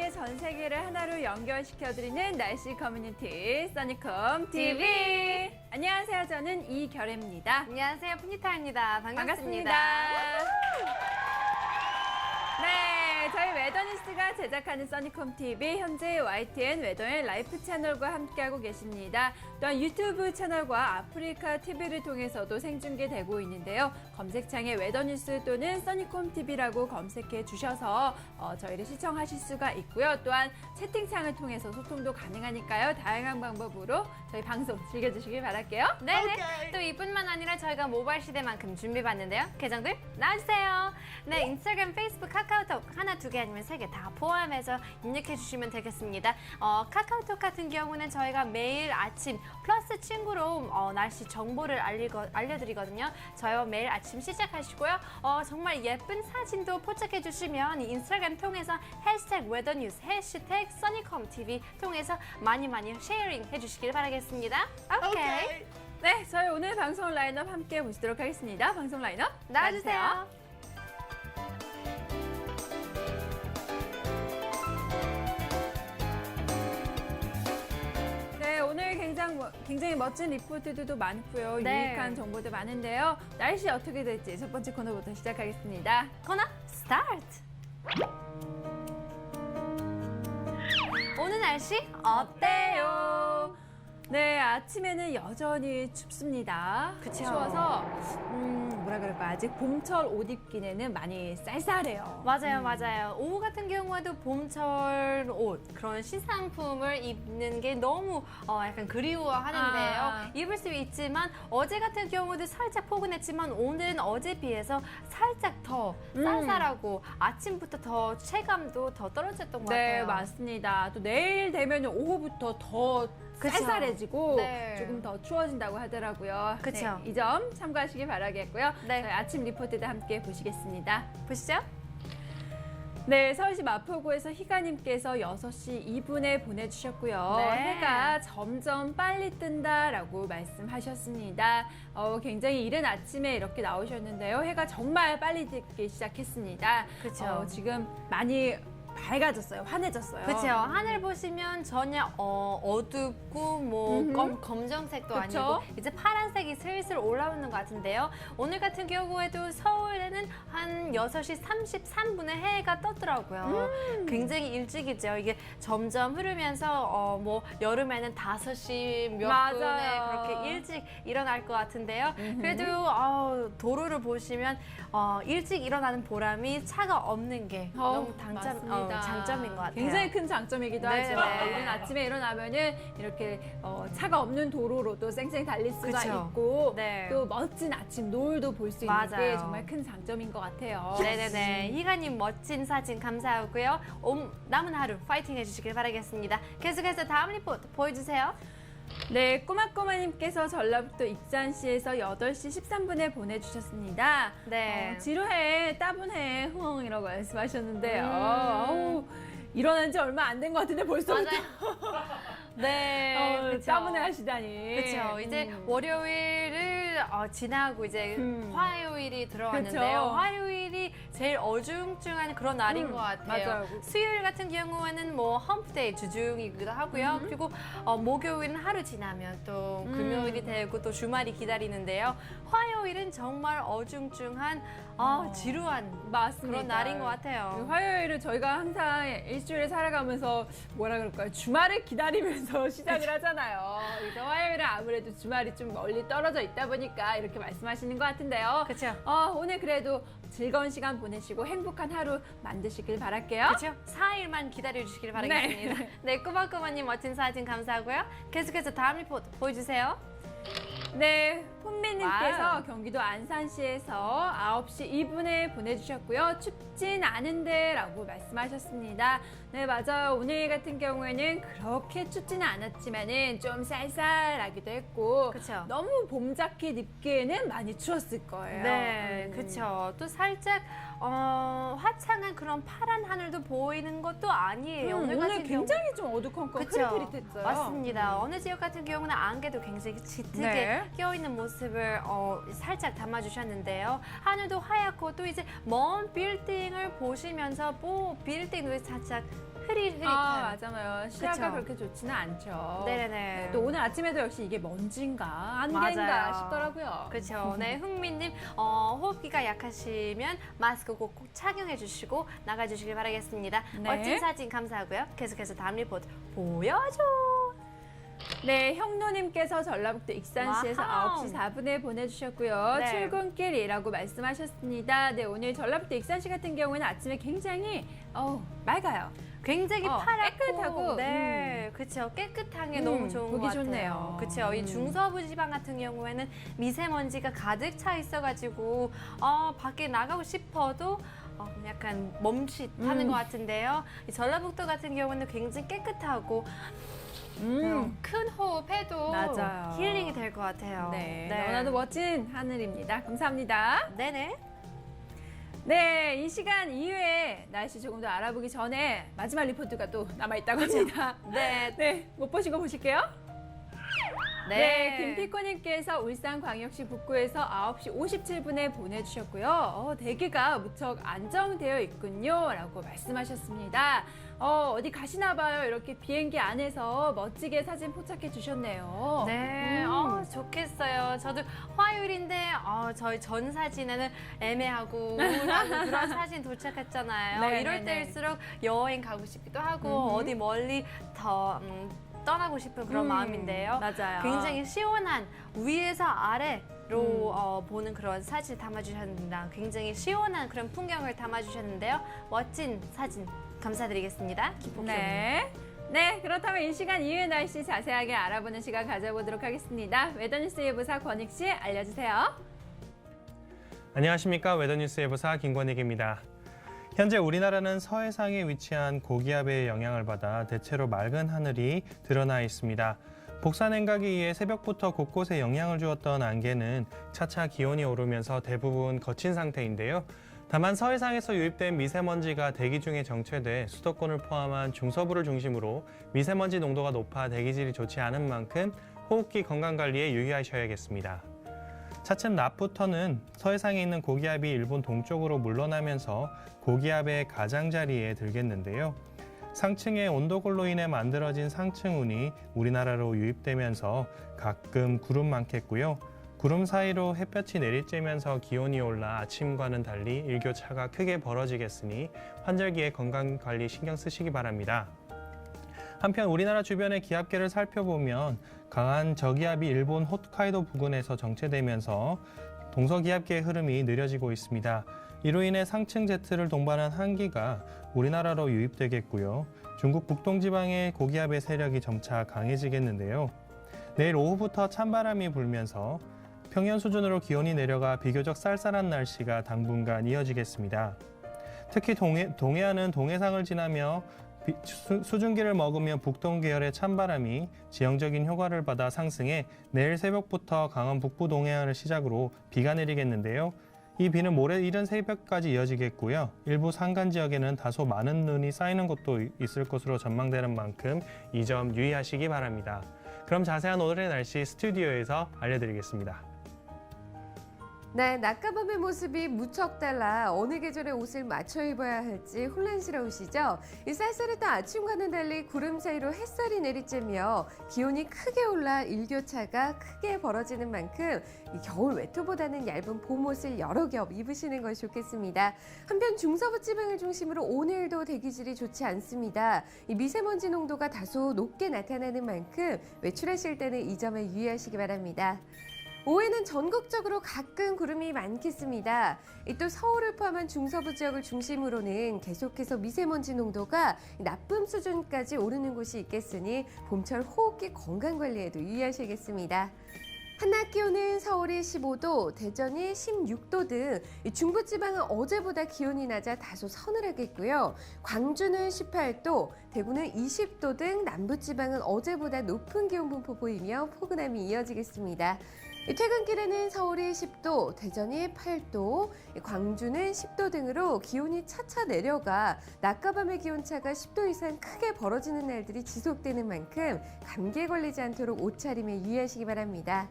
사이의 전 세계를 하나로 연결시켜드리는 날씨 커뮤니티 써니컴 TV. 안녕하세요. 저는 이결혜입니다. 안녕하세요. 푸니타입니다. 반갑습니다. 네, 저희 웨더뉴스가 제작하는 써니컴 TV 현재 YTN 웨더앤 라이프 채널과 함께하고 계십니다. 또한 유튜브 채널과 아프리카 TV를 통해서도 생중계되고 있는데요. 검색창에 웨더뉴스 또는 써니컴 TV라고 검색해 주셔서 저희를 시청하실 수가 있고요. 또한 채팅창을 통해서 소통도 가능하니까요. 다양한 방법으로 저희 방송 즐겨주시길 바랄게요. 네네. 또 이뿐만 아니라 저희가 모바일 시대만큼 준비해봤는데요. 계정들 나와주세요. 네, 인스타그램, 페이스북, 카카오톡 하나, 두 개 아니면 세 개 다 포함해서 입력해 주시면 되겠습니다. 카카오톡 같은 경우는 저희가 매일 아침 플러스 친구로 날씨 정보를 알려드리거든요. 저희와 매일 아침 시작하시고요. 정말 예쁜 사진도 포착해 주시면 인스타그램 통해서 해시태그 웨더뉴스, 해시태그 써니컴TV 통해서 많이 쉐어링 해주시길 바라겠습니다. 오케이. 네, 저희 오늘 방송 라인업 함께 보시도록 하겠습니다. 방송 라인업 나와주세요. 네, 오늘 굉장히 멋진 리포트들도 많고요. 네. 유익한 정보도 많은데요. 날씨 어떻게 될지 첫 번째 코너부터 시작하겠습니다. 코너 스타트! 오늘 날씨 어때요? 네, 아침에는 여전히 춥습니다. 그쵸. 추워서 뭐라 그럴까, 아직 봄철 옷 입기에는 많이 쌀쌀해요. 맞아요. 오후 같은 경우에도 봄철 옷, 그런 신상품을 입는 게 너무 약간 그리워하는데요. 입을 수 있지만 어제 같은 경우도 살짝 포근했지만 오늘은 어제 비해서 살짝 더 쌀쌀하고 아침부터 더 체감도 더 떨어졌던 것 네, 같아요. 맞습니다. 또 내일 되면 오후부터 더 그쵸. 쌀쌀해지고 네. 조금 더 추워진다고 하더라고요. 그쵸. 네, 이 점 참고하시기 바라겠고요. 네. 저희 아침 리포트도 함께 보시겠습니다. 보시죠. 네, 서울시 마포구에서 희가님께서 6시 2분에 보내주셨고요. 네. 해가 점점 빨리 뜬다라고 말씀하셨습니다. 굉장히 이른 아침에 이렇게 나오셨는데요. 해가 정말 빨리 뜨기 시작했습니다. 그쵸. 지금 많이 밝아졌어요. 환해졌어요. 그렇죠. 하늘 보시면 전혀 어둡고 검정색도 그쵸? 아니고 이제 파란색이 슬슬 올라오는 것 같은데요. 오늘 같은 경우에도 서울에는 한 6시 33분에 해가 떴더라고요. 굉장히 일찍이죠. 이게 점점 흐르면서 여름에는 5시 몇 맞아요. 분에 그렇게 일찍 일어날 것 같은데요. 그래도 도로를 보시면 일찍 일어나는 보람이 차가 없는 게 너무 맞습니다. 장점인 것 같아요. 굉장히 큰 장점이기도 네네. 하죠. 이른 아침에 일어나면은 이렇게 차가 없는 도로로도 쌩쌩 달릴 수가 그쵸. 있고 네. 또 멋진 아침 노을도 볼 수 있는 게 맞아요. 정말 큰 장점인 것 같아요. 네네네. 희가님 멋진 사진 감사하고요. 남은 하루 파이팅 해주시길 바라겠습니다. 계속해서 다음 리포트 보여주세요. 네, 꼬마꼬마님께서 전라북도 익산시에서 8시 13분에 보내주셨습니다. 네. 지루해, 따분해, 흥이라고 말씀하셨는데요. 아우, 일어난 지 얼마 안 된 것 같은데 벌써부터 네. 그쵸. 따분해 하시다니. 그렇죠. 이제 월요일을 지나고 이제 화요일이 들어왔는데요. 그쵸. 화요일이 제일 어중중한 그런 날인 것 같아요. 맞아요. 수요일 같은 경우에는 험프데이 주중이기도 하고요. 그리고 목요일은 하루 지나면 또 금요일이 되고 또 주말이 기다리는데요. 화요일은 정말 어중중한 지루한 맞습니다. 그런 날인 것 같아요. 화요일을 저희가 항상 일주일을 살아가면서 뭐라 그럴까요? 주말을 기다리면서 시작을 하잖아요. 그래서 화요일은 아무래도 주말이 좀 멀리 떨어져 있다 보니까 이렇게 말씀하시는 것 같은데요. 그쵸. 오늘 그래도 즐거운 시간 보내시고 행복한 하루 만드시길 바랄게요. 그렇죠? 4일만 기다려주시길 바라겠습니다. 네, 꼬마꼬마님 멋진 사진 감사하고요. 계속해서 다음 리포트 보여주세요. 네, 폰미님께서 와우. 경기도 안산시에서 9시 2분에 보내주셨고요. 춥진 않은데 라고 말씀하셨습니다. 네, 맞아요. 오늘 같은 경우에는 그렇게 춥지는 않았지만은 좀 쌀쌀하기도 했고 그쵸. 너무 봄 자켓 입기에는 많이 추웠을 거예요. 네, 그렇죠. 또 살짝 화창한 그런 파란 하늘도 보이는 것도 아니에요. 오늘 같은 굉장히 좀 어두컴컴 그쵸? 흐릿흐릿했어요. 맞습니다. 어느 지역 같은 경우는 안개도 굉장히 짙게 네. 껴있는 모습을 살짝 담아주셨는데요. 하늘도 하얗고 또 이제 먼 빌딩을 보시면서 빌딩도 살짝 흐릿흐릿한. 아, 맞아요. 시야가 그쵸? 그렇게 좋지는 않죠. 네네네. 또 오늘 아침에도 역시 이게 먼지인가 안개인가 맞아요. 싶더라고요. 그렇죠. 네, 흥민님 호흡기가 약하시면 마스크 꼭 착용해 주시고 나가주시길 바라겠습니다. 네. 멋진 사진 감사하고요. 계속해서 다음 리포트 보여줘. 네, 형노님께서 전라북도 익산시에서 와우. 9시 4분에 보내주셨고요. 네. 출근길이라고 말씀하셨습니다. 네, 오늘 전라북도 익산시 같은 경우에는 아침에 굉장히 맑아요. 굉장히 파랗고 깨끗하고, 네, 그렇죠. 깨끗한 게 너무 좋은 보기 것 같아요. 좋네요. 그렇죠. 이 중서부 지방 같은 경우에는 미세먼지가 가득 차 있어가지고 밖에 나가고 싶어도 약간 멈칫하는 것 같은데요. 이 전라북도 같은 경우는 굉장히 깨끗하고 큰 호흡해도 맞아요. 힐링이 될 것 같아요. 네, 너무나도 멋진 하늘입니다. 감사합니다. 네네. 네, 이 시간 이후에 날씨 조금 더 알아보기 전에 마지막 리포트가 또 남아있다고 합니다. 네. 네, 못 보신 거 보실게요. 네, 김피코님께서 울산광역시 북구에서 9시 57분에 보내주셨고요. 대기가 무척 안정되어 있군요. 라고 말씀하셨습니다. 어디 가시나 봐요. 이렇게 비행기 안에서 멋지게 사진 포착해 주셨네요. 네, 좋겠어요. 저도 화요일인데 저희 전 사진에는 애매하고 우울하고 그런 사진 도착했잖아요. 네, 이럴 네, 네. 때일수록 여행 가고 싶기도 하고 어디 멀리 더 떠나고 싶은 그런 마음인데요. 맞아요. 굉장히 시원한 위에서 아래로 보는 그런 사진 담아주셨습니다. 굉장히 시원한 그런 풍경을 담아주셨는데요. 멋진 사진 감사드리겠습니다. 기폭 네. 네, 그렇다면 이 시간 이후의 날씨 자세하게 알아보는 시간 가져보도록 하겠습니다. 웨더뉴스 예보사 권익 씨 알려주세요. 안녕하십니까. 웨더뉴스 예보사 김권익입니다. 현재 우리나라는 서해상에 위치한 고기압의 영향을 받아 대체로 맑은 하늘이 드러나 있습니다. 복사 냉각에 의해 새벽부터 곳곳에 영향을 주었던 안개는 차차 기온이 오르면서 대부분 거친 상태인데요. 다만 서해상에서 유입된 미세먼지가 대기 중에 정체돼 수도권을 포함한 중서부를 중심으로 미세먼지 농도가 높아 대기질이 좋지 않은 만큼 호흡기 건강관리에 유의하셔야겠습니다. 차츰 낮부터는 서해상에 있는 고기압이 일본 동쪽으로 물러나면서 고기압의 가장자리에 들겠는데요. 상층의 온도골로 인해 만들어진 상층운이 우리나라로 유입되면서 가끔 구름 많겠고요. 구름 사이로 햇볕이 내리쬐면서 기온이 올라 아침과는 달리 일교차가 크게 벌어지겠으니 환절기에 건강관리 신경 쓰시기 바랍니다. 한편 우리나라 주변의 기압계를 살펴보면 강한 저기압이 일본 홋카이도 부근에서 정체되면서 동서기압계의 흐름이 느려지고 있습니다. 이로 인해 상층 제트를 동반한 한기가 우리나라로 유입되겠고요. 중국 북동지방의 고기압의 세력이 점차 강해지겠는데요. 내일 오후부터 찬바람이 불면서 평년 수준으로 기온이 내려가 비교적 쌀쌀한 날씨가 당분간 이어지겠습니다. 특히 동해안은 동해상을 지나며 수증기를 먹으며 북동 계열의 찬바람이 지형적인 효과를 받아 상승해 내일 새벽부터 강원 북부 동해안을 시작으로 비가 내리겠는데요. 이 비는 모레 이른 새벽까지 이어지겠고요. 일부 산간 지역에는 다소 많은 눈이 쌓이는 곳도 있을 것으로 전망되는 만큼 이 점 유의하시기 바랍니다. 그럼 자세한 오늘의 날씨 스튜디오에서 알려드리겠습니다. 네, 낮과 밤의 모습이 무척 달라 어느 계절의 옷을 맞춰 입어야 할지 혼란스러우시죠? 이 쌀쌀했던 아침과는 달리 구름 사이로 햇살이 내리쬐며 기온이 크게 올라 일교차가 크게 벌어지는 만큼 이 겨울 외투보다는 얇은 봄옷을 여러 겹 입으시는 것이 좋겠습니다. 한편 중서부 지방을 중심으로 오늘도 대기질이 좋지 않습니다. 이 미세먼지 농도가 다소 높게 나타나는 만큼 외출하실 때는 이 점에 유의하시기 바랍니다. 오후에는 전국적으로 가끔 구름이 많겠습니다. 또 서울을 포함한 중서부 지역을 중심으로는 계속해서 미세먼지 농도가 나쁨 수준까지 오르는 곳이 있겠으니 봄철 호흡기 건강관리에도 유의하셔야겠습니다. 한낮 기온은 서울이 15도, 대전이 16도 등 중부지방은 어제보다 기온이 낮아 다소 서늘하겠고요. 광주는 18도, 대구는 20도 등 남부지방은 어제보다 높은 기온 분포 보이며 포근함이 이어지겠습니다. 퇴근길에는 서울이 10도, 대전이 8도, 광주는 10도 등으로 기온이 차차 내려가 낮과 밤의 기온차가 10도 이상 크게 벌어지는 날들이 지속되는 만큼 감기에 걸리지 않도록 옷차림에 유의하시기 바랍니다.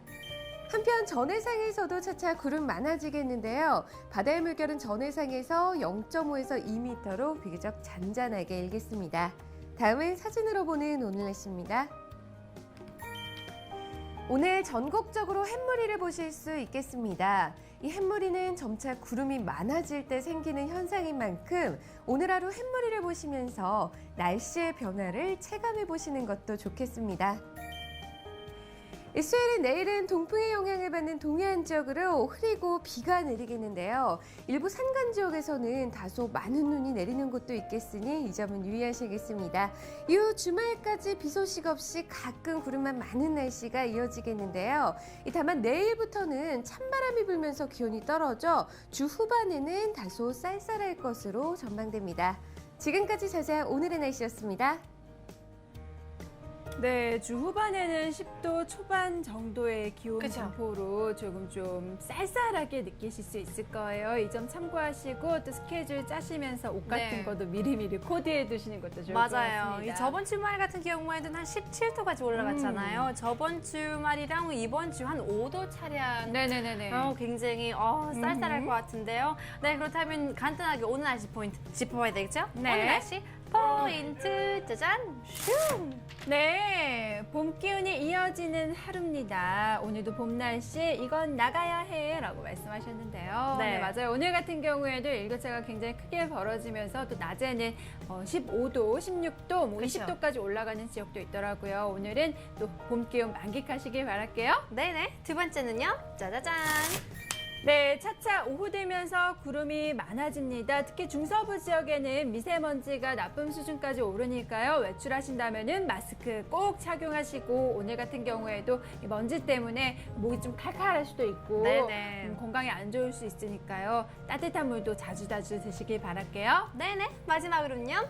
한편 전해상에서도 차차 구름 많아지겠는데요. 바다의 물결은 전해상에서 0.5에서 2m로 비교적 잔잔하게 일겠습니다. 다음은 사진으로 보는 오늘 날씨입니다. 오늘 전국적으로 햇무리를 보실 수 있겠습니다. 이 햇무리는 점차 구름이 많아질 때 생기는 현상인 만큼 오늘 하루 햇무리를 보시면서 날씨의 변화를 체감해 보시는 것도 좋겠습니다. 수요일인 내일은 동풍의 영향을 받는 동해안 지역으로 흐리고 비가 내리겠는데요. 일부 산간 지역에서는 다소 많은 눈이 내리는 곳도 있겠으니 이 점은 유의하셔야겠습니다. 이후 주말까지 비 소식 없이 가끔 구름만 많은 날씨가 이어지겠는데요. 다만 내일부터는 찬바람이 불면서 기온이 떨어져 주 후반에는 다소 쌀쌀할 것으로 전망됩니다. 지금까지 자세한 오늘의 날씨였습니다. 네, 주 후반에는 10도 초반 정도의 기온 그쵸? 분포로 조금 좀 쌀쌀하게 느끼실 수 있을 거예요. 이 점 참고하시고 또 스케줄 짜시면서 옷 같은 네. 것도 미리미리 코디해 두시는 것도 좋을 것 맞아요. 같습니다. 이 저번 주말 같은 경우에는 한 17도까지 올라갔잖아요. 저번 주말이랑 이번 주 한 5도 차량. 네네네네. 굉장히 쌀쌀할 것 같은데요. 네, 그렇다면 간단하게 오늘 날씨 포인트 짚어봐야 되겠죠? 네. 오늘 날씨 포인트 짜잔! 슝! 네, 봄 기운이 이어지는 하루입니다. 오늘도 봄 날씨 이건 나가야 해라고 말씀하셨는데요. 네. 네, 맞아요. 오늘 같은 경우에도 일교차가 굉장히 크게 벌어지면서 또 낮에는 15도, 16도, 뭐 그쵸. 20도까지 올라가는 지역도 있더라고요. 오늘은 또 봄 기운 만끽하시길 바랄게요. 네네. 두 번째는요. 짜자잔! 네, 차차 오후 되면서 구름이 많아집니다. 특히 중서부 지역에는 미세먼지가 나쁨 수준까지 오르니까요. 외출하신다면은 마스크 꼭 착용하시고 오늘 같은 경우에도 이 먼지 때문에 목이 좀 칼칼할 수도 있고 네네. 건강에 안 좋을 수 있으니까요. 따뜻한 물도 자주 드시길 바랄게요. 네네. 마지막으로는요.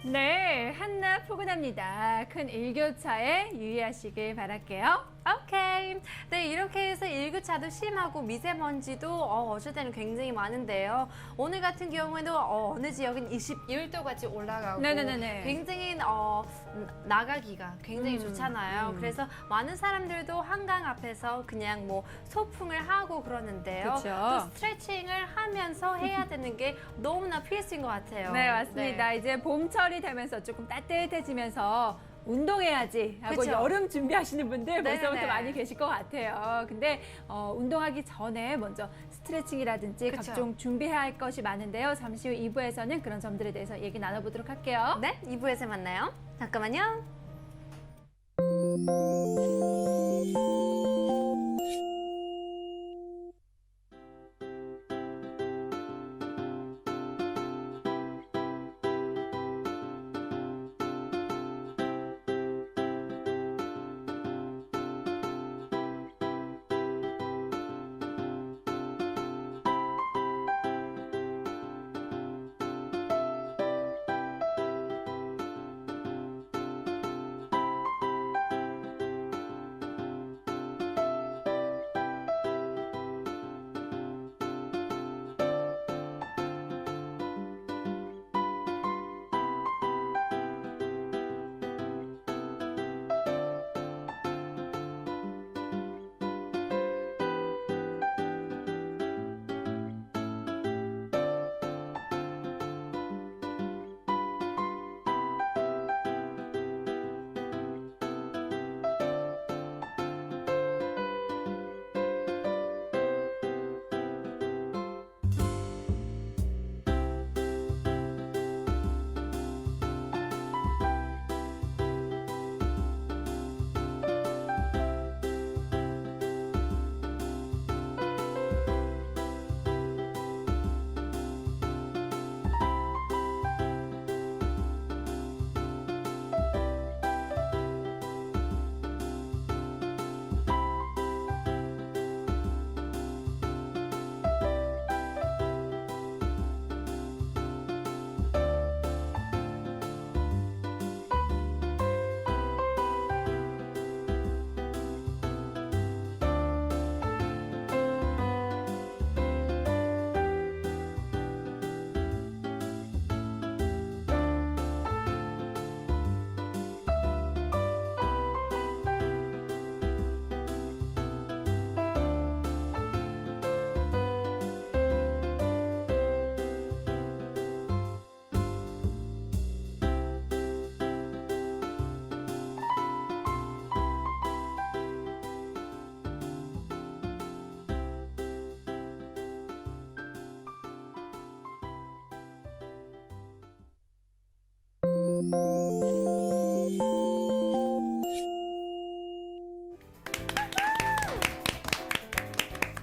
네, 한낮 포근합니다. 큰 일교차에 유의하시길 바랄게요. 오케이. 네, 이렇게 해서 일교차도 심하고 미세먼지도 어쩔 때는 굉장히 많은데요. 오늘 같은 경우에도 어느 지역은 21도까지 올라가고 네네네네. 굉장히 나가기가 굉장히 좋잖아요. 그래서 많은 사람들도 한강 앞에서 그냥 뭐 소풍을 하고 그러는데요. 그쵸. 또 스트레칭을 하면서 해야 되는 게 너무나 필수인 것 같아요. 네, 맞습니다. 네. 이제 봄철이 되면서 조금 따뜻해지면서 운동해야지 하고 그쵸? 여름 준비하시는 분들 네네네. 벌써부터 많이 계실 것 같아요. 근데 운동하기 전에 먼저 스트레칭이라든지 그쵸? 각종 준비해야 할 것이 많은데요. 잠시 후 2부에서는 그런 점들에 대해서 얘기 나눠보도록 할게요. 네, 2부에서 만나요. 잠깐만요.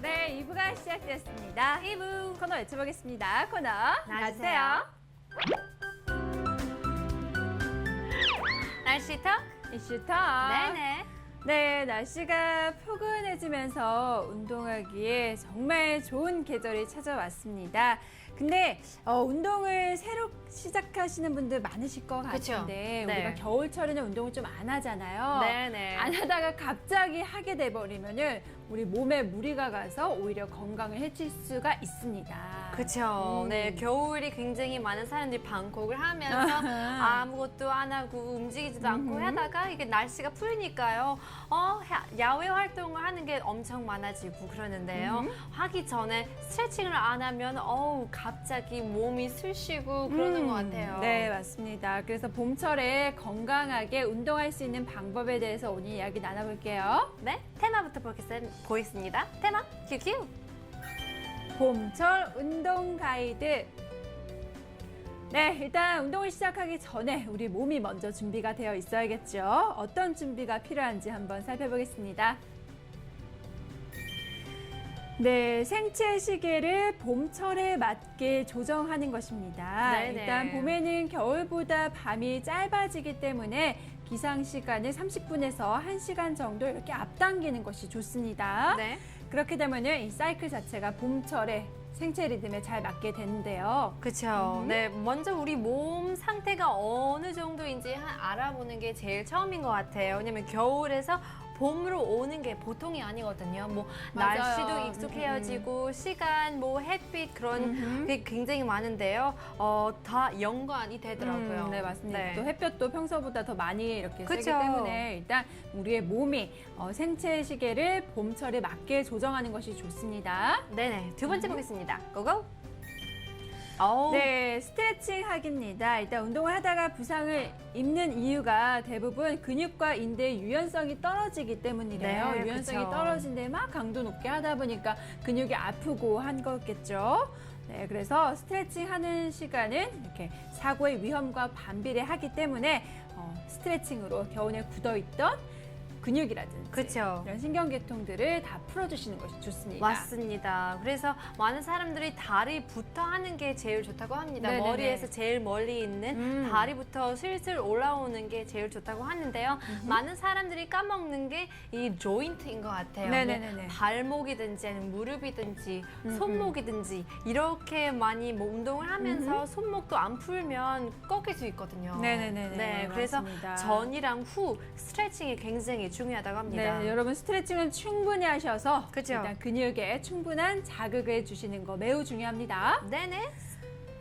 네, 2부가 시작되었습니다. 2부 코너 외쳐보겠습니다. 코너 나와주세요. 날씨 턱? 이슈터. 네네. 네, 날씨가 포근해지면서 운동하기에 정말 좋은 계절이 찾아왔습니다. 근데 운동을 새로 시작하시는 분들 많으실 것 그쵸? 같은데 네. 우리가 겨울철에는 운동을 좀 안 하잖아요. 네네. 안 하다가 갑자기 하게 돼버리면은 우리 몸에 무리가 가서 오히려 건강을 해칠 수가 있습니다. 그렇죠. 네, 겨울이 굉장히 많은 사람들이 방콕을 하면서 아무것도 안 하고 움직이지도 않고 하다가 이게 날씨가 풀리니까요. 야외 활동을 하는 게 엄청 많아지고 그러는데요. 하기 전에 스트레칭을 안 하면 갑자기 몸이 쑤시고 그러는 것 같아요. 네, 맞습니다. 그래서 봄철에 건강하게 운동할 수 있는 방법에 대해서 오늘 이야기 나눠볼게요. 네, 테마부터 보겠습니다. 테마 큐큐. 봄철 운동 가이드. 네, 일단 운동을 시작하기 전에 우리 몸이 먼저 준비가 되어 있어야겠죠. 어떤 준비가 필요한지 한번 살펴보겠습니다. 네, 생체 시계를 봄철에 맞게 조정하는 것입니다. 네네. 일단 봄에는 겨울보다 밤이 짧아지기 때문에 기상 시간을 30분에서 1시간 정도 이렇게 앞당기는 것이 좋습니다. 네. 그렇게 되면 이 사이클 자체가 봄철에 생체 리듬에 잘 맞게 되는데요. 그렇죠. 네, 먼저 우리 몸 상태가 어느 정도인지 알아보는 게 제일 처음인 것 같아요. 왜냐면 겨울에서 봄으로 오는 게 보통이 아니거든요. 뭐 맞아요. 날씨도 익숙해지고 시간, 뭐 햇빛 그런 게 굉장히 많은데요. 다 연관이 되더라고요. 네, 맞습니다. 네. 또 햇볕도 평소보다 더 많이 이렇게 세기 그쵸. 때문에 일단 우리의 몸이 생체 시계를 봄철에 맞게 조정하는 것이 좋습니다. 네네. 두 번째 보겠습니다. 고고. 네, 스트레칭 하기입니다. 일단 운동을 하다가 부상을 입는 이유가 대부분 근육과 인대의 유연성이 떨어지기 때문이래요. 네, 유연성이 그쵸. 떨어진데 막 강도 높게 하다 보니까 근육이 아프고 한 거겠죠. 네, 그래서 스트레칭 하는 시간은 이렇게 사고의 위험과 반비례하기 때문에 스트레칭으로 겨우내 굳어있던 근육이라든지 그쵸. 이런 신경계통들을 다 풀어주시는 것이 좋습니다. 맞습니다. 그래서 많은 사람들이 다리부터 하는 게 제일 좋다고 합니다. 네네네. 머리에서 제일 멀리 있는 다리부터 슬슬 올라오는 게 제일 좋다고 하는데요. 많은 사람들이 까먹는 게 이 조인트인 것 같아요. 네네네네. 뭐 발목이든지 아니면 무릎이든지 손목이든지 이렇게 많이 뭐 운동을 하면서 손목도 안 풀면 꺾일 수 있거든요. 네네네네. 네, 그래서 맞습니다. 전이랑 후 스트레칭이 굉장히 중요하다고 합니다. 네, 여러분 스트레칭은 충분히 하셔서 그죠. 일단 근육에 충분한 자극을 주시는 거 매우 중요합니다. 네네.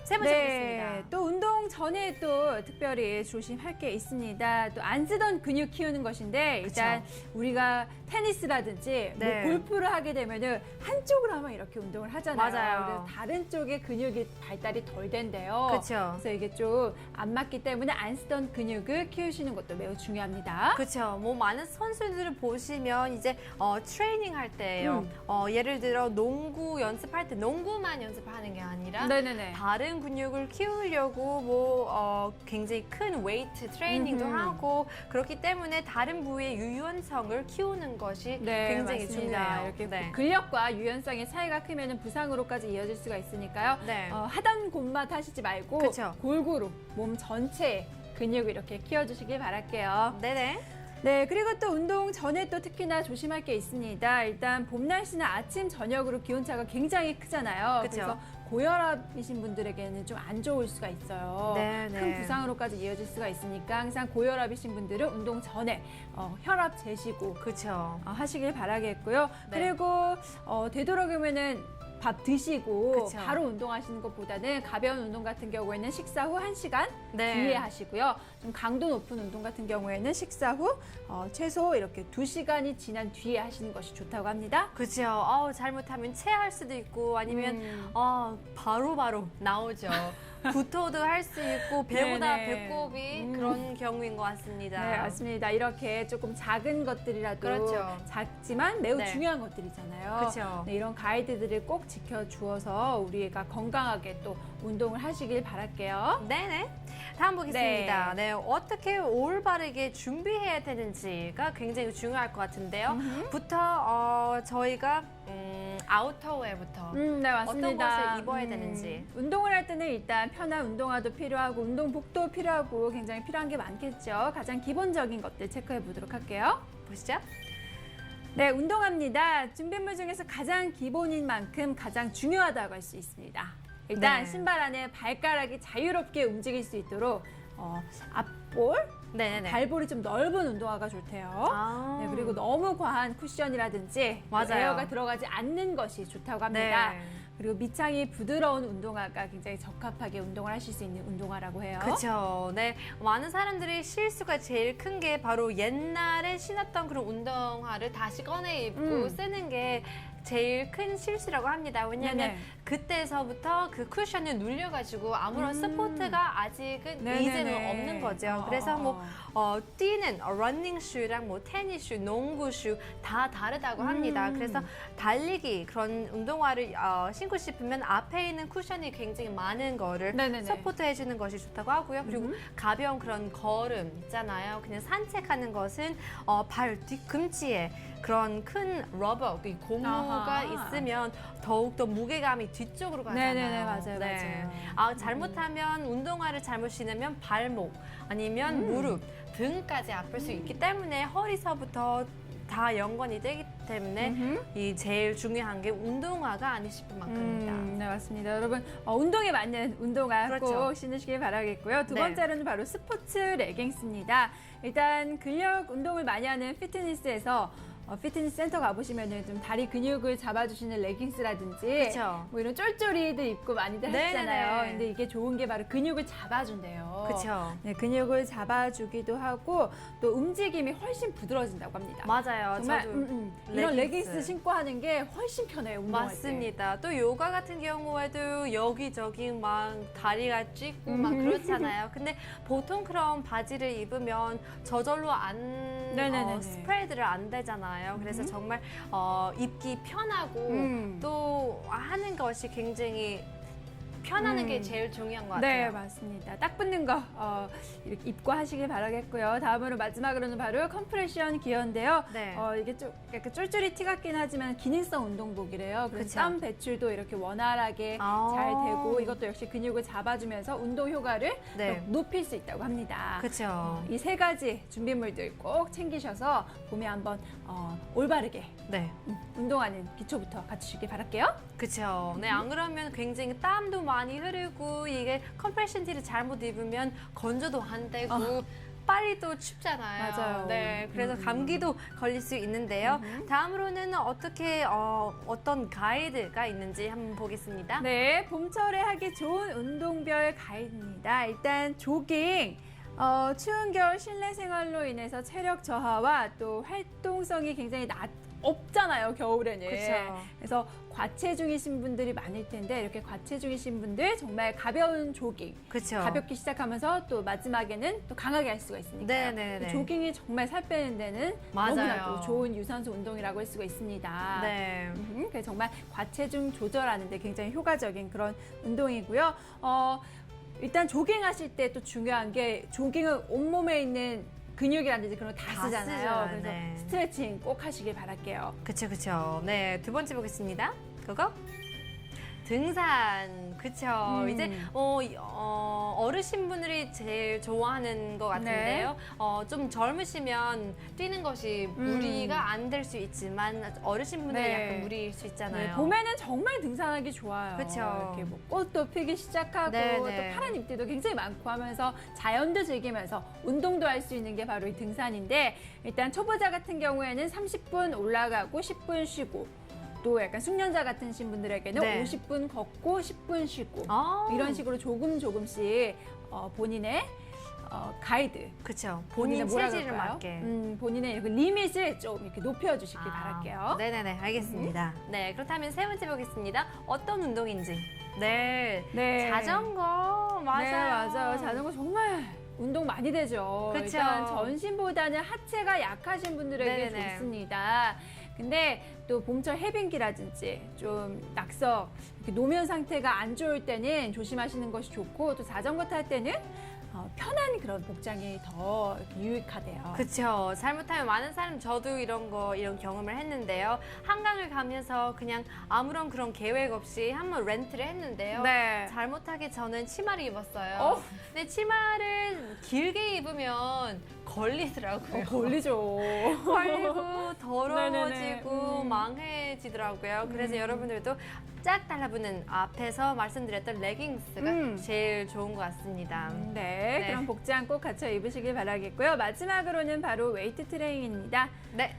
세 번째 보겠습니다. 또 운동 전에 또 특별히 조심할 게 있습니다. 또 안 쓰던 근육 키우는 것인데 일단 우리가 테니스라든지 네. 뭐 골프를 하게 되면은 한쪽으로 하면 이렇게 운동을 하잖아요. 맞아요. 그래서 다른 쪽에 근육이 발달이 덜 된대요. 그쵸. 그래서 이게 좀 안 맞기 때문에 안 쓰던 근육을 키우시는 것도 매우 중요합니다. 그렇죠. 뭐 많은 선수들을 보시면 이제 트레이닝 할 때예요. 예를 들어 농구 연습할 때 농구만 연습하는 게 아니라 네네네. 다른 근육을 키우려고 뭐 굉장히 큰 웨이트 트레이닝도 하고 그렇기 때문에 다른 부위의 유연성을 키우는 것이 굉장히 맞습니다. 중요해요. 이렇게 네. 근력과 유연성의 차이가 크면 부상으로까지 이어질 수가 있으니까요. 네. 하던 곳만 하시지 말고 그쵸. 골고루 몸 전체에 근육을 이렇게 키워주시길 바랄게요. 네네. 네, 그리고 또 운동 전에 또 특히나 조심할 게 있습니다. 일단 봄 날씨나 아침, 저녁으로 기온차가 굉장히 크잖아요. 그쵸. 그래서 고혈압이신 분들에게는 좀 안 좋을 수가 있어요. 네, 네. 큰 부상으로까지 이어질 수가 있으니까 항상 고혈압이신 분들은 운동 전에 혈압 재시고 그렇죠. 하시길 바라겠고요. 네. 그리고 되도록이면은 밥 드시고 그쵸. 바로 운동하시는 것보다는 가벼운 운동 같은 경우에는 식사 후 1시간 네. 뒤에 하시고요. 좀 강도 높은 운동 같은 경우에는 식사 후 최소 이렇게 2시간이 지난 뒤에 하시는 것이 좋다고 합니다. 그렇죠. 잘못하면 체할 수도 있고 아니면 바로 나오죠. 구토도 할 수 있고 배보다 네네. 배꼽이 그런 경우인 것 같습니다. 네, 맞습니다. 이렇게 조금 작은 것들이라도 그렇죠. 작지만 매우 네. 중요한 것들이잖아요. 그렇죠. 네, 이런 가이드들을 꼭 지켜주어서 우리가 건강하게 또 운동을 하시길 바랄게요. 네네. 다음 보겠습니다. 네. 어떻게 올바르게 준비해야 되는지가 굉장히 중요할 것 같은데요. 부터 저희가 아우터웨어부터 네, 맞습니다. 어떤 것을 입어야 되는지. 운동을 할 때는 일단 편한 운동화도 필요하고 운동복도 필요하고 굉장히 필요한 게 많겠죠. 가장 기본적인 것들 체크해 보도록 할게요. 보시죠. 네, 운동화입니다. 준비물 중에서 가장 기본인 만큼 가장 중요하다고 할 수 있습니다. 일단 네. 신발 안에 발가락이 자유롭게 움직일 수 있도록 앞볼, 네네네. 발볼이 좀 넓은 운동화가 좋대요. 아. 네, 그리고 너무 과한 쿠션이라든지 맞아요. 에어가 들어가지 않는 것이 좋다고 합니다. 네. 그리고 밑창이 부드러운 운동화가 굉장히 적합하게 운동을 하실 수 있는 운동화라고 해요. 그렇죠. 네, 많은 사람들이 실수가 제일 큰 게 바로 옛날에 신었던 그런 운동화를 다시 꺼내 입고 쓰는 게 제일 큰 실수라고 합니다. 왜냐하면 네네. 그때서부터 그 쿠션을 눌려가지고 아무런 서포트가 아직은 네네네. 이제는 없는 거죠. 그래서 뭐 뛰는 러닝 슈랑 뭐 테니스 슈, 농구 슈 다 다르다고 합니다. 그래서 달리기 그런 운동화를 신고 싶으면 앞에 있는 쿠션이 굉장히 많은 거를 네네네. 서포트해 주는 것이 좋다고 하고요. 그리고 가벼운 그런 걸음 있잖아요. 그냥 산책하는 것은 발 뒤꿈치에 그런 큰 러버, 이 고무가 아하. 있으면 더욱더 무게감이 뒤쪽으로 가잖아요. 네네네, 맞아요, 네. 맞아요. 잘못하면 운동화를 잘못 신으면 발목 아니면 무릎, 등까지 아플 수 있기 때문에 허리서부터 다 연관이 되기 때문에 이 제일 중요한 게 운동화가 아니 싶은 만큼입니다. 네, 맞습니다. 여러분, 운동에 맞는 운동화 그렇죠. 꼭 신으시길 바라겠고요. 두 네. 번째로는 바로 스포츠 레깅스입니다. 일단 근력 운동을 많이 하는 피트니스에서 피트니스 센터 가보시면은 좀 다리 근육을 잡아주시는 레깅스라든지 그쵸. 뭐 이런 쫄쫄이들 입고 많이들 네네네. 하시잖아요. 근데 이게 좋은 게 바로 근육을 잡아준대요. 그렇죠. 네, 근육을 잡아주기도 하고 또 움직임이 훨씬 부드러워진다고 합니다. 맞아요. 정말 저도 이런 레깅스. 레깅스 신고 하는 게 훨씬 편해요. 운동할 때. 맞습니다. 또 요가 같은 경우에도 여기저기 막 다리가 찢고 막 그렇잖아요. 근데 보통 그런 바지를 입으면 저절로 안 네네네네. 스프레드를 안 되잖아요. 그래서 정말 입기 편하고 또 하는 것이 굉장히 편하는 게 제일 중요한 것 네, 같아요. 맞습니다. 딱 붙는 거 이렇게 입고 하시길 바라겠고요. 다음으로 마지막으로는 바로 컴프레션 기어인데요. 네. 이게 좀 약간 쫄쫄이 티 같긴 하지만 기능성 운동복이래요. 그래서 그쵸. 땀 배출도 이렇게 원활하게 아. 잘 되고 이것도 역시 근육을 잡아주면서 운동 효과를 네. 더 높일 수 있다고 합니다. 그렇죠. 이 세 가지 준비물들 꼭 챙기셔서 봄에 한번 올바르게 네. 운동하는 기초부터 갖추시길 바랄게요. 그렇죠. 네, 안 그러면 굉장히 땀도 많이 흐르고 이게 컴프레션 티를 잘못 입으면 건조도 안 되고 빨리 또 춥잖아요. 맞아요. 네, 그래서 감기도 걸릴 수 있는데요. 다음으로는 어떤 가이드가 있는지 한번 보겠습니다. 네, 봄철에 하기 좋은 운동별 가이드입니다. 일단 조깅. 추운 겨울 실내 생활로 인해서 체력 저하와 또 활동성이 굉장히 없잖아요, 겨울에는. 그쵸. 그래서 과체중이신 분들이 많을 텐데 이렇게 과체중이신 분들 정말 가벼운 조깅. 그렇죠. 가볍게 시작하면서 또 마지막에는 또 강하게 할 수가 있으니까. 네네네. 조깅이 정말 살 빼는 데는 맞아요. 너무나도 좋은 유산소 운동이라고 할 수가 있습니다. 네. 그래서 정말 과체중 조절하는 데 굉장히 효과적인 그런 운동이고요. 일단 조깅하실 때 또 중요한 게 조깅은 온몸에 있는 근육이라든지 그런 거 다 다 쓰잖아요. 쓰죠. 그래서 네. 스트레칭 꼭 하시길 바랄게요. 그쵸, 그쵸. 네, 두 번째 보겠습니다. 그거? 등산. 그쵸. 이제, 어르신분들이 제일 좋아하는 것 같은데요. 좀 젊으시면 뛰는 것이 무리가 안 될 수 있지만 어르신분들이 네. 약간 무리일 수 있잖아요. 네, 봄에는 정말 등산하기 좋아요. 그쵸. 이렇게 뭐 꽃도 피기 시작하고 네, 네. 또 파란 잎들도 굉장히 많고 하면서 자연도 즐기면서 운동도 할 수 있는 게 바로 이 등산인데 일단 초보자 같은 경우에는 30분 올라가고 10분 쉬고 또 약간 숙련자 같은 분들에게는 네. 50분 걷고 10분 쉬고 아. 이런 식으로 조금씩 본인의 가이드 그쵸. 본인 뭐라 체질을 그럴까요? 맞게. 본인의 이렇게 리밋을 좀 이렇게 높여주시길 아, 바랄게요. 네네네, 알겠습니다. 네, 그렇다면 세 번째 보겠습니다. 어떤 운동인지. 네. 네. 자전거. 맞아요. 네, 맞아요. 자전거 정말 운동 많이 되죠. 그쵸. 일단 전신보다는 하체가 약하신 분들에게 네네네. 좋습니다. 근데 또 봄철 해빙기라든지 좀 낙석, 이렇게 노면 상태가 안 좋을 때는 조심하시는 것이 좋고 또 자전거 탈 때는 편한 그런 복장이 더 이렇게 유익하대요. 그렇죠. 잘못하면 많은 사람 저도 이런 경험을 했는데요. 한강을 가면서 그냥 아무런 그런 계획 없이 한번 렌트를 했는데요. 네. 잘못하게 저는 치마를 입었어요. 어? 근데 치마를 길게 입으면 걸리더라고요. 걸리죠. 걸리고 더러워지고 네네네. 망해지더라고요. 그래서 여러분들도 짝 달라붙는 앞에서 말씀드렸던 레깅스가 제일 좋은 것 같습니다. 네, 네. 그럼 복장 꼭 갖춰 입으시길 바라겠고요. 마지막으로는 바로 웨이트 트레이닝입니다. 네.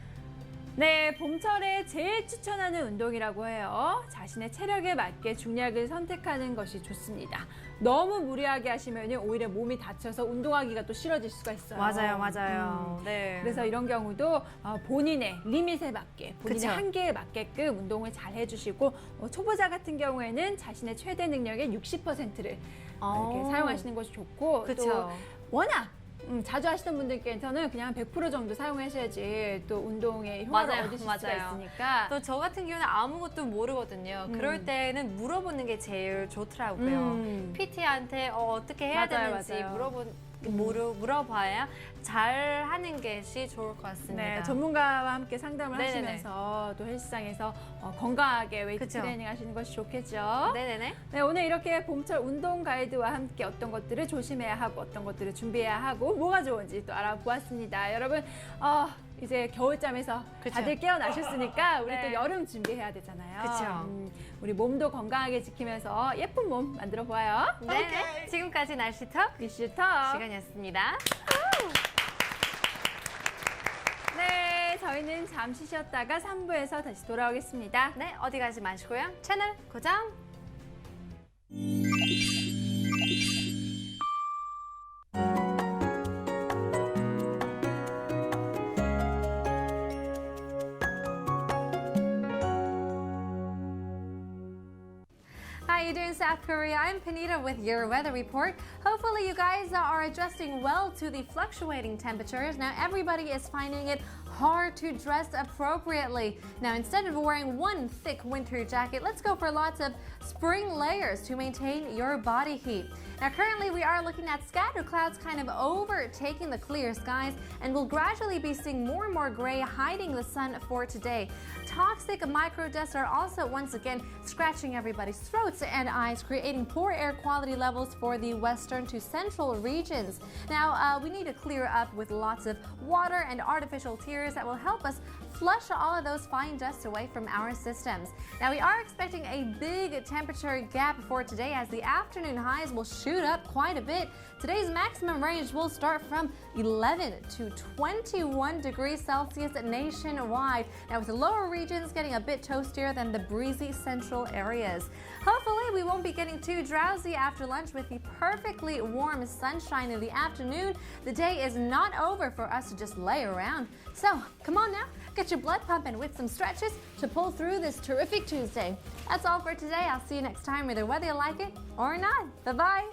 네, 봄철에 제일 추천하는 운동이라고 해요. 자신의 체력에 맞게 중량을 선택하는 것이 좋습니다. 너무 무리하게 하시면 오히려 몸이 다쳐서 운동하기가 또 싫어질 수가 있어요. 맞아요. 네. 그래서 이런 경우도 본인의 리밋에 맞게, 본인의 그쵸. 한계에 맞게끔 운동을 잘 해주시고 초보자 같은 경우에는 자신의 최대 능력의 60%를 이렇게 사용하시는 것이 좋고 그쵸. 또 워낙 자주 하시던 분들께서는 그냥 100% 정도 사용하셔야지 또 운동의 효과를 맞아요, 얻으실 수가 맞아요. 있으니까. 또 저 같은 경우는 아무것도 모르거든요. 그럴 때는 물어보는 게 제일 좋더라고요. PT한테 어떻게 해야 맞아요, 되는지 맞아요. 물어봐야 잘 하는 것이 좋을 것 같습니다. 네, 전문가와 함께 상담을 네네네. 하시면서 또 헬스장에서 건강하게 웨이트 그쵸. 트레이닝 하시는 것이 좋겠죠. 네네네. 네, 오늘 이렇게 봄철 운동 가이드와 함께 어떤 것들을 조심해야 하고 어떤 것들을 준비해야 하고 뭐가 좋은지 또 알아보았습니다. 여러분, 이제 겨울잠에서 그쵸. 다들 깨어나셨으니까 우리 네. 또 여름 준비해야 되잖아요. 그쵸. 우리 몸도 건강하게 지키면서 예쁜 몸 만들어 보아요. 네. 지금까지 날씨 톡 이슈터. 시간이었습니다. 네, 저희는 잠시 쉬었다가 3부에서 다시 돌아오겠습니다. 네, 어디 가지 마시고요. 채널 고정. How you doing, South Korea? I'm Panita with your weather report. Hopefully you guys are adjusting well to the fluctuating temperatures. Now everybody is finding it hard to dress appropriately. Now instead of wearing one thick winter jacket, let's go for lots of spring layers to maintain your body heat. Now currently we are looking at scattered clouds kind of overtaking the clear skies, and we'll gradually be seeing more and more gray hiding the sun for today. Toxic microdusts are also once again scratching everybody's throats and eyes, creating poor air quality levels for the western to central regions. Now we need to clear up with lots of water and artificial tears that will help us flush all of those fine dust away from our systems. Now we are expecting a big temperature gap for today as the afternoon highs will shoot up quite a bit. Today's maximum range will start from 11 to 21 degrees Celsius nationwide. Now with the lower regions getting a bit toastier than the breezy central areas. Hopefully we won't be getting too drowsy after lunch with the perfectly warm sunshine in the afternoon. The day is not over for us to just lay around. So come on now, get your blood pumping with some stretches to pull through this terrific Tuesday. That's all for today. I'll see you next time, either whether you like it or not. Bye-bye.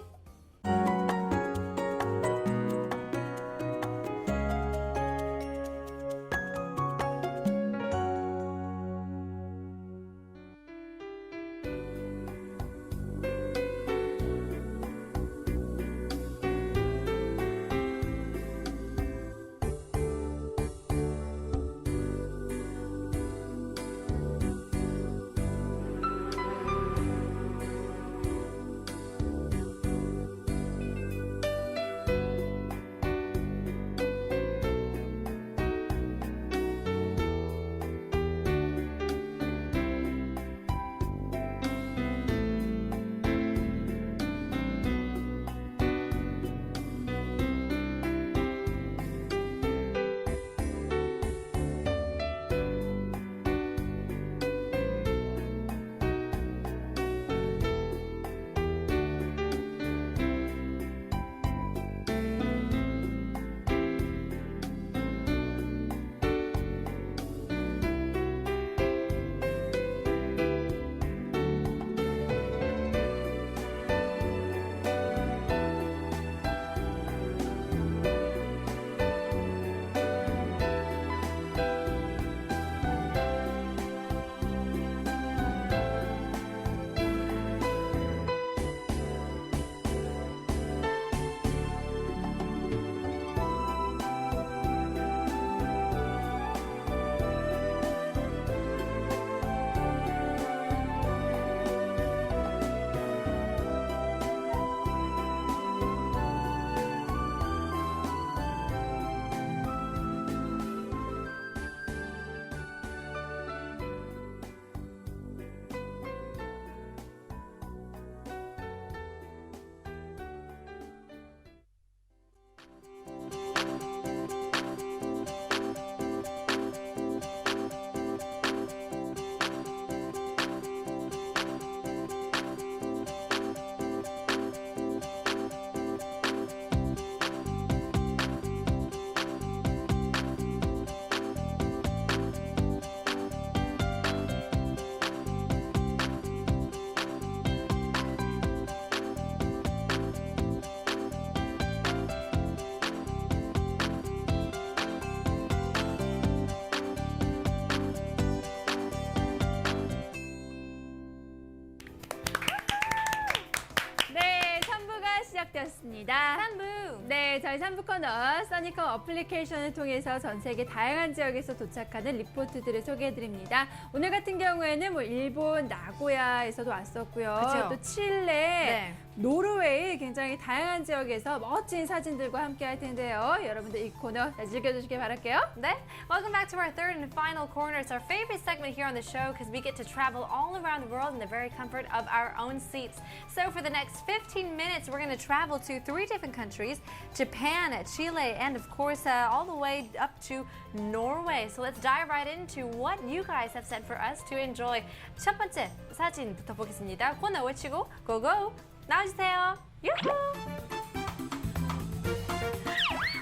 시간입니다. 3부. 네, 저희 3부 코너 써니컴 어플리케이션을 통해서 전 세계 다양한 지역에서 도착하는 리포트들을 소개해드립니다. 오늘 같은 경우에는 뭐 일본 나고야에서도 왔었고요. 그쵸? 또 칠레, 네. 노르웨이 굉장히 다양한 지역에서 멋진 사진들과 함께 할 텐데요. 여러분들 이 코너 잘 즐겨주시길 바랄게요. 네. Welcome back to our third and final corner. It's our favorite segment here on the show because we get to travel all around the world in the very comfort of our own seats. So for the next 15 minutes, we're going to travel to 3 different countries, Japan, Chile, and of course, all the way up to Norway. So let's dive right into what you guys have sent for us to enjoy. 첫 번째 사진부터 보겠습니다. 코너 외치고 고고! 나와주세요. 유후!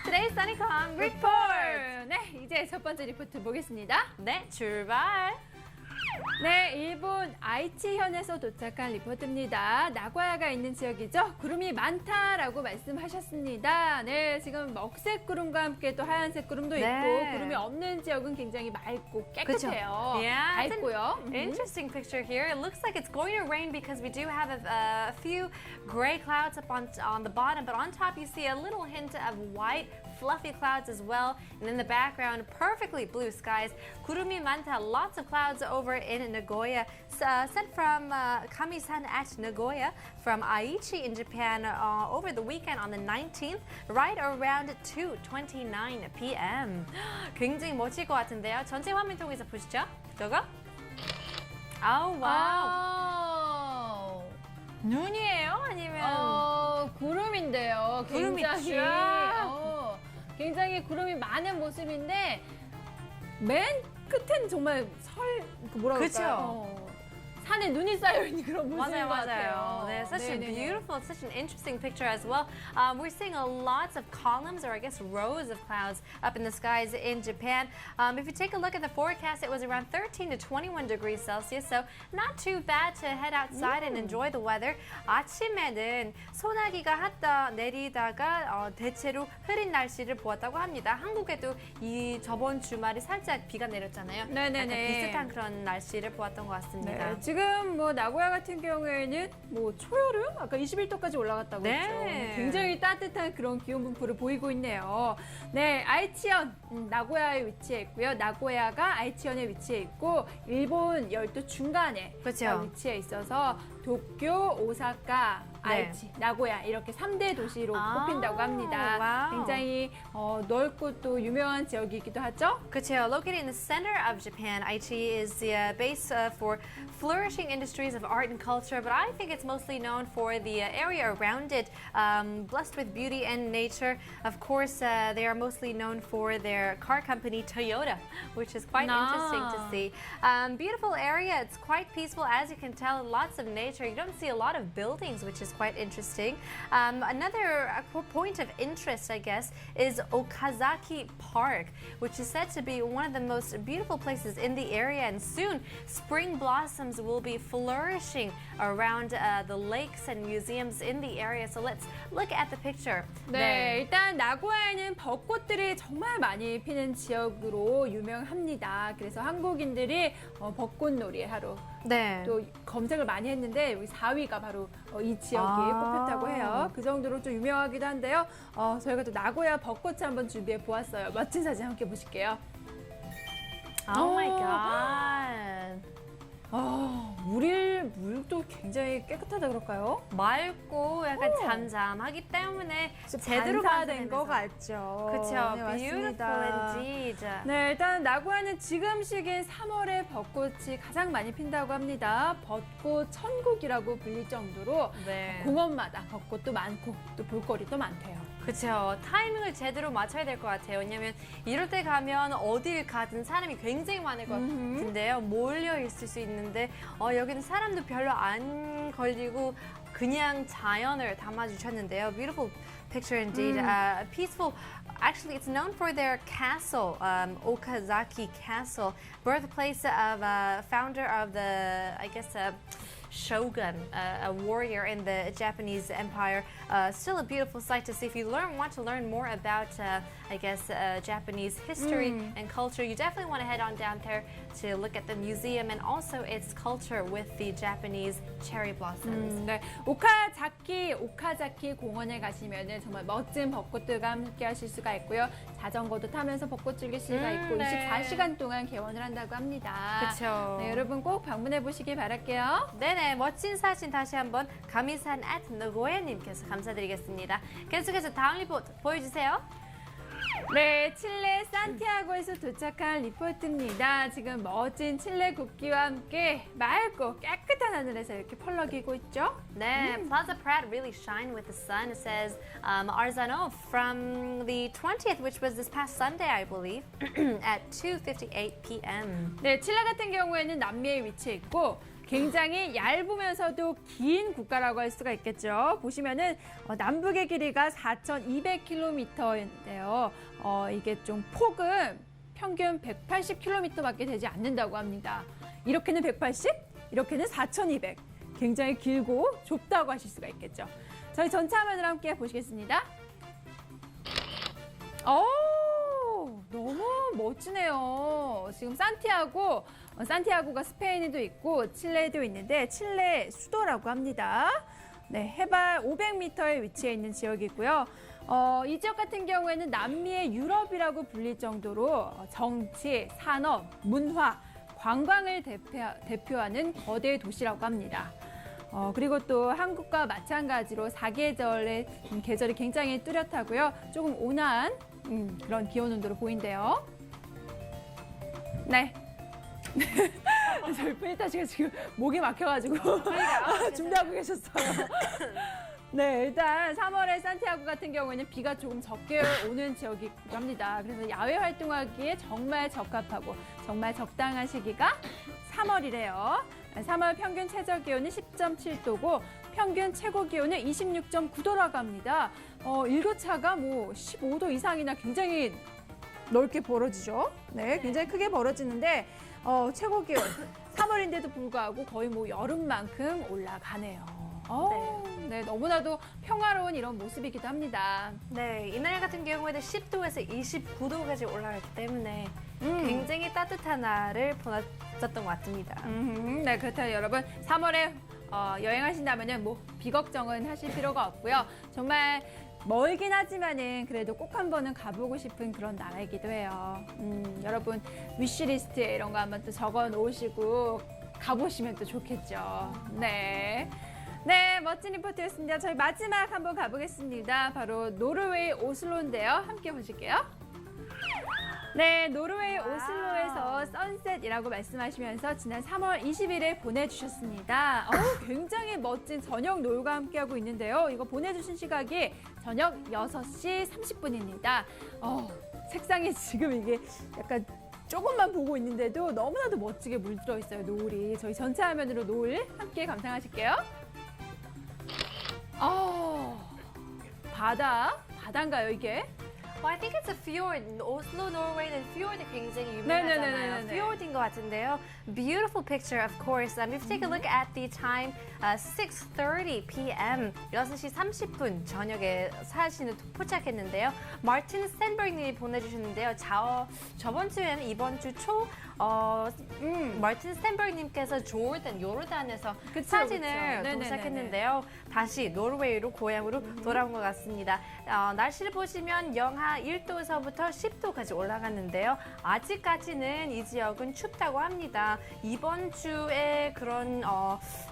Today's Sunnycom Report! 네, 이제 첫 번째 리포트 보겠습니다. 네, 출발! 네, 일본 아이치현에서 도착한 리포트입니다. 나고야가 있는 지역이죠. 구름이 많다라고 말씀하셨습니다. 네, 지금 먹색 구름과 함께 또 하얀색 구름도 네. 있고 구름이 없는 지역은 굉장히 맑고 깨끗해요. 그쵸? Yeah, it's 밝고요. Interesting picture here. It looks like it's going to rain because we do have a few gray clouds up on the bottom, but on top you see a little hint of white fluffy clouds as well. And in the background, perfectly blue skies. 구름이 많다, lots of clouds over in Nagoya. Sent from Kami-san at Nagoya from Aichi in Japan over the weekend on the 19th, right around 2:29 p.m. 굉장히 멋질 것 같은데요. 전체 화면 통해서 보시죠. 저거? 아우, 와우. 눈이에요? 아니면 구름인데요. 구름이 굉장히, 쫙. 굉장히 구름이 많은 모습인데 맨 끝엔 정말 뭐라 그쵸? 그럴까요? 산에 눈이 쌓여 있는 그런 모습인 것 같아요. 네, such a 네네네. beautiful, such an interesting picture as well. We're seeing lots of columns, or I guess rows of clouds up in the skies in Japan. If you take a look at the forecast, it was around 13 to 21 degrees Celsius, so not too bad to head outside and enjoy the weather. 아침에는 소나기가 내리다가 대체로 흐린 날씨를 보았다고 합니다. 한국에도 저번 주말이 살짝 비가 내렸잖아요. 네네네. 약간 비슷한 그런 날씨를 보았던 것 같습니다. 네, 지금 뭐 나고야 같은 경우에는 뭐 초여름 아까 21도까지 올라갔다고 네. 했죠. 굉장히 따뜻한 그런 기온 분포를 보이고 있네요. 네, 아이치현 나고야에 위치해 있고요. 나고야가 아이치현에 위치해 있고 일본 열도 중간에 그렇죠. 위치해 있어서 도쿄, 오사카, 아이치, 나고야 이렇게 3대 도시로 꼽힌다고 합니다. 와우. 굉장히 넓고 또 유명한 지역이기도 하죠. 그렇죠. Located in the center of Japan, Aichi is the base for flourishing industries of art and culture, but I think it's mostly known for the area around it, blessed with beauty and nature. Of course, they are mostly known for their car company, Toyota, which is quite interesting to see. Beautiful area. It's quite peaceful, as you can tell. Lots of nature. You don't see a lot of buildings, which is quite interesting. Another point of interest, I guess, is Okazaki Park, which is said to be one of the most beautiful places in the area. And soon, spring blossoms will be flourishing around the lakes and museums in the area. So let's look at the picture. 네, 일단 나고야에는 벚꽃들이 정말 많이 피는 지역으로 유명합니다. 그래서 한국인들이 벚꽃놀이 하러 네. 또 검색을 많이 했는데 여기 4위가 바로 이 지역이 꼽혔다고 해요. 그 정도로 좀 유명하기도 한데요. 저희가 또 나고야 벚꽃을 한번 준비해 보았어요. 멋진 사진 함께 보실게요. Oh my god. 물도 굉장히 깨끗하다 그럴까요? 맑고 약간 잠잠하기 때문에 제대로 반사된 것 같죠. 그렇죠. 네, Beautiful 맞습니다. indeed. 네, 일단 나고야는 지금 시기인 3월에 벚꽃이 가장 많이 핀다고 합니다. 벚꽃 천국이라고 불릴 정도로 네. 공원마다 벚꽃도 많고 또 볼거리도 많대요. 그렇죠. 타이밍을 제대로 맞춰야 될 것 같아요. 왜냐면 이럴 때 가면 어딜 가든 사람이 굉장히 많을 것 같은데요. 몰려 있을 수 있는데 여기는 사람도 별로 안 걸리고 그냥 자연을 담아주셨는데요. Beautiful picture indeed. Peaceful. Actually, it's known for their castle, Okazaki Castle, birthplace of founder of the, I guess, shogun, a warrior in the Japanese empire. Still a beautiful sight to see. If you want to learn more about, I guess, Japanese history and culture, you definitely want to head on down there to look at the museum and also its culture with the Japanese cherry blossoms. 네, 오카자키 공원에 가시면은 정말 멋진 벚꽃들과 함께 하실 수가 있고요. 자전거도 타면서 벚꽃 즐길 수가 있고 네. 24시간 동안 개원을 한다고 합니다. 그쵸. 네, 여러분 꼭 방문해 보시길 바랄게요. 네네, 멋진 사진 다시 한번 가미산 @노고에님께서 감사드리겠습니다. 계속해서 다음 리포트 보여주세요. 네, 칠레 산티아고에서 도착한 리포트입니다. 지금 멋진 칠레 국기와 함께 맑고 깨끗한 하늘에서 이렇게 펄럭이고 있죠. 네, Plaza Prat really shine with the sun. It says Arzano from the 20th, which was this past Sunday, I believe, at 2:58 p.m. 네, 칠레 같은 경우에는 남미에 위치해 있고 굉장히 얇으면서도 긴 국가라고 할 수가 있겠죠. 보시면은 남북의 길이가 4,200km인데요. 이게 좀 폭은 평균 180km밖에 되지 않는다고 합니다. 이렇게는 180, 이렇게는 4,200. 굉장히 길고 좁다고 하실 수가 있겠죠. 저희 전체 화면을 함께 보시겠습니다. 너무 멋지네요. 지금 산티아고가 스페인에도 있고 칠레에도 있는데 칠레 수도라고 합니다. 네, 해발 500m에 위치해 있는 지역이고요. 이 지역 같은 경우에는 남미의 유럽이라고 불릴 정도로 정치, 산업, 문화, 관광을 대표하는 거대 도시라고 합니다. 그리고 또 한국과 마찬가지로 사계절의 계절이 굉장히 뚜렷하고요. 조금 온화한 그런 기온 온도로 보인대요. 네. 저희 프니타 씨가 지금 목이 막혀가지고 준비하고 계셨어요. 네, 일단 3월에 산티아고 같은 경우에는 비가 조금 적게 오는 지역이기도 합니다. 그래서 야외 활동하기에 정말 적합하고 정말 적당한 시기가 3월이래요. 3월 평균 최저 기온은 10.7도고 평균 최고 기온은 26.9도라고 합니다. 일교차가 뭐 15도 이상이나 굉장히 넓게 벌어지죠. 네, 굉장히 크게 벌어지는데 최고 기온 3월인데도 불구하고 거의 뭐 여름만큼 올라가네요. 네, 너무나도 평화로운 이런 모습이기도 합니다. 네, 이날 같은 경우에는 10도에서 29도까지 올라가기 때문에 굉장히 따뜻한 날을 보냈었던 것 같습니다. 네, 그렇다면 여러분 3월에 여행하신다면은 뭐 비걱정은 하실 필요가 없고요. 정말 멀긴 하지만은 그래도 꼭 한 번은 가보고 싶은 그런 나라이기도 해요. 여러분 위시리스트에 이런 거 한번 또 적어 놓으시고 가보시면 또 좋겠죠. 네. 네, 멋진 리포트였습니다. 저희 마지막 한번 가보겠습니다. 바로 노르웨이 오슬로인데요. 함께 보실게요. 네, 노르웨이 오슬로에서 선셋이라고 말씀하시면서 지난 3월 20일에 보내주셨습니다. 굉장히 멋진 저녁 노을과 함께하고 있는데요. 이거 보내주신 시각이 저녁 6시 30분입니다. 색상이 지금 이게 약간 조금만 보고 있는데도 너무나도 멋지게 물들어 있어요, 노을이. 저희 전체 화면으로 노을 함께 감상하실게요. 바다인가요, 이게? Well, I think it's a fjord. Oslo, Norway는 fjord이 굉장히 유명하잖아요. 네네네네네. fjord인 것 같은데요. Beautiful picture, of course. If you take a look at the time, 6:30 p.m. 6시 30분 저녁에 사진을 포착했는데요. 마틴 스탠버그님이 보내주셨는데요. 저번 주에는 이번 주 초 마틴 스탠버그님께서 요르단에서 사진을 그쵸. 도착했는데요. 다시 노르웨이로 고향으로 돌아온 것 같습니다. 날씨를 보시면 영하 1도에서부터 10도까지 올라갔는데요. 아직까지는 이 지역은 춥다고 합니다. 이번 주에 그런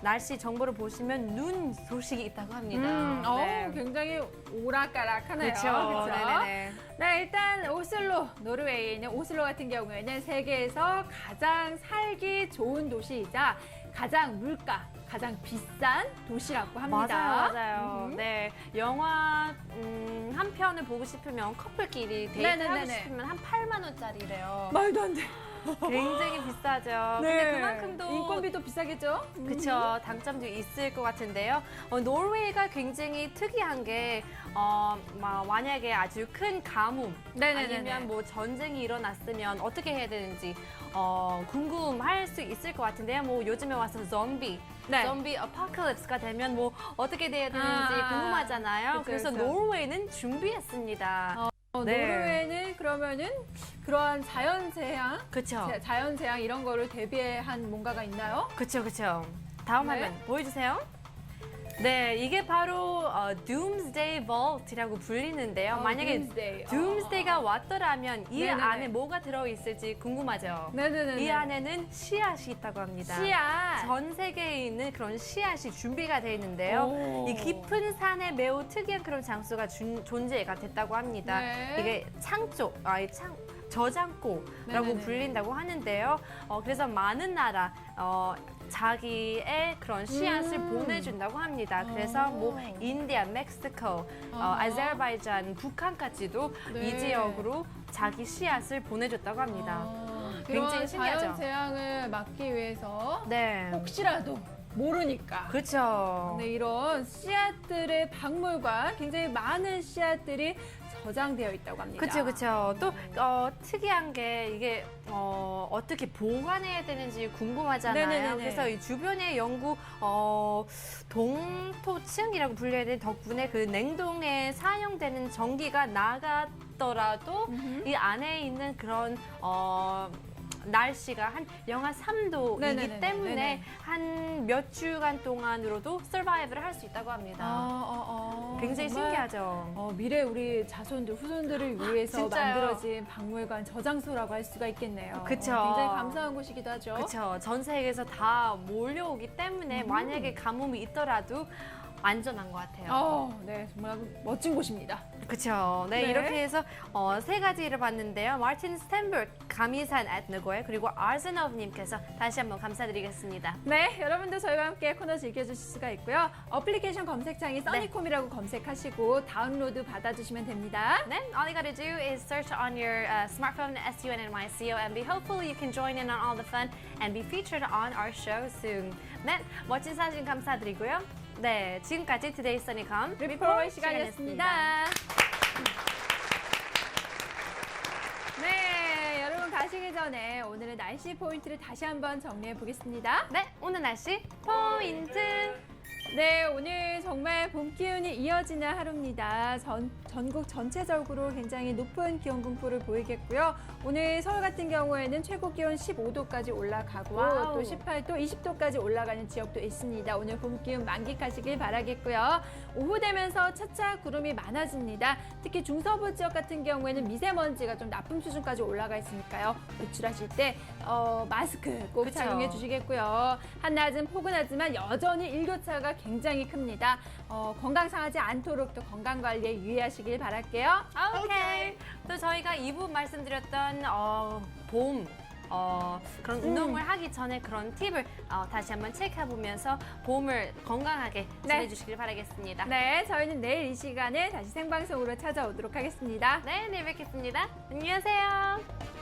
날씨 정보를 보시면 눈 소식이 있다고 합니다. 네. 굉장히 오락가락하네요. 그렇죠. 그쵸? 네네네. 네, 일단 오슬로, 노르웨이에 있는 오슬로 같은 경우에는 세계에서 가장 살기 좋은 도시이자 가장 가장 비싼 도시라고 합니다. 맞아요. 네, 영화 한 편을 보고 싶으면 커플끼리 데이트하고 네네네네. 싶으면 한 8만 원짜리래요. 말도 안 돼. 굉장히 비싸죠. 네. 근데 그만큼도 인건비도 비싸겠죠? 그쵸, 단점도 있을 것 같은데요. 노르웨이가 굉장히 특이한 게 만약에 아주 큰 가뭄 네네네네. 아니면 뭐 전쟁이 일어났으면 어떻게 해야 되는지 궁금할 수 있을 것 같은데요. 뭐 요즘에 와서 좀비 네. 좀비 어포칼립스가 되면 뭐 어떻게 돼야 되는지 아, 궁금하잖아요. 그쵸, 그래서 그쵸. 노르웨이는 준비했습니다. 네. 노르웨이는 그러면은 그러한 자연재앙, 그쵸. 자연재앙 이런 거를 대비한 뭔가가 있나요? 그쵸, 그쵸. 다음 네. 화면 보여주세요. 네, 이게 바로 Doomsday Vault이라고 불리는데요. 만약에 Doomsday가 왔더라면 이 네네네. 안에 뭐가 들어있을지 궁금하죠? 네네네. 이 안에는 씨앗이 있다고 합니다. 씨앗. 전 세계에 있는 그런 씨앗이 준비가 되어 있는데요. 오. 이 깊은 산에 매우 특이한 그런 장소가 존재가 됐다고 합니다. 네. 이게 저장고라고 네네네. 불린다고 하는데요. 그래서 많은 나라 자기의 그런 씨앗을 보내준다고 합니다. 그래서 뭐 인디아, 멕시코, 아제르바이잔, 북한까지도 네. 이 지역으로 자기 씨앗을 보내줬다고 합니다. 굉장히 그런 신기하죠? 자연재앙을 막기 위해서 네. 혹시라도 모르니까. 그렇죠. 네, 이런 씨앗들의 박물관, 굉장히 많은 씨앗들이 저장되어 있다고 합니다. 그렇죠, 그렇죠. 또 특이한 게 이게 어떻게 보관해야 되는지 궁금하잖아요. 네네네네. 그래서 이 주변의 연구 동토층이라고 불려야 되는 덕분에 그 냉동에 사용되는 전기가 나갔더라도 이 안에 있는 그런 날씨가 한 영하 3도이기 네네네네. 때문에 네네. 한 몇 주간 동안으로도 서바이브를 할 수 있다고 합니다. 굉장히 정말, 신기하죠. 미래 우리 자손들, 후손들을 위해서 진짜요? 만들어진 박물관, 저장소라고 할 수가 있겠네요. 그쵸. 굉장히 감사한 곳이기도 하죠. 그렇죠. 전 세계에서 다 몰려오기 때문에 만약에 가뭄이 있더라도 안전한 것 같아요. 네, 정말 멋진 곳입니다. 그렇죠. 네, 네. 이렇게 해서 세 가지를 봤는데요. 마틴 스탠버드, 가미산 에트너고에 그리고 아르세노브님께서 다시 한번 감사드리겠습니다. 네, 여러분도 저희와 함께 코너 즐겨주실 수가 있고요. 어플리케이션 검색창에 써니콤이라고 검색하시고 다운로드 받아주시면 됩니다. Then all you gotta do is search on your smartphone SUNNYCO and be hopeful you can join in on all the fun and be featured on our show soon. 네, 멋진 사진 감사드리고요. 네, 지금까지 Today's Sunnycom 리포트 시간이었습니다. 네, 여러분 가시기 전에 오늘의 날씨 포인트를 다시 한번 정리해 보겠습니다. 네, 오늘 날씨 포인트. 네, 오늘 정말 봄 기운이 이어지는 하루입니다. 전국 전체적으로 굉장히 높은 기온 분포를 보이겠고요. 오늘 서울 같은 경우에는 최고 기온 15도까지 올라가고 와우. 또 18도, 20도까지 올라가는 지역도 있습니다. 오늘 봄 기운 만끽하시길 바라겠고요. 오후 되면서 차차 구름이 많아집니다. 특히 중서부 지역 같은 경우에는 미세먼지가 좀 나쁨 수준까지 올라가 있으니까요. 외출하실 때 마스크 꼭 그쵸. 착용해 주시겠고요. 한낮은 포근하지만 여전히 일교차가 굉장히 큽니다. 건강 상하지 않도록 또 건강 관리에 유의하시길 바랄게요. 오케이. 또 저희가 2부 말씀드렸던 봄 그런 운동을 하기 전에 그런 팁을 다시 한번 체크해보면서 봄을 건강하게 지내주시길 바라겠습니다. 네, 저희는 내일 이 시간에 다시 생방송으로 찾아오도록 하겠습니다. 네, 내일 뵙겠습니다. 안녕하세요.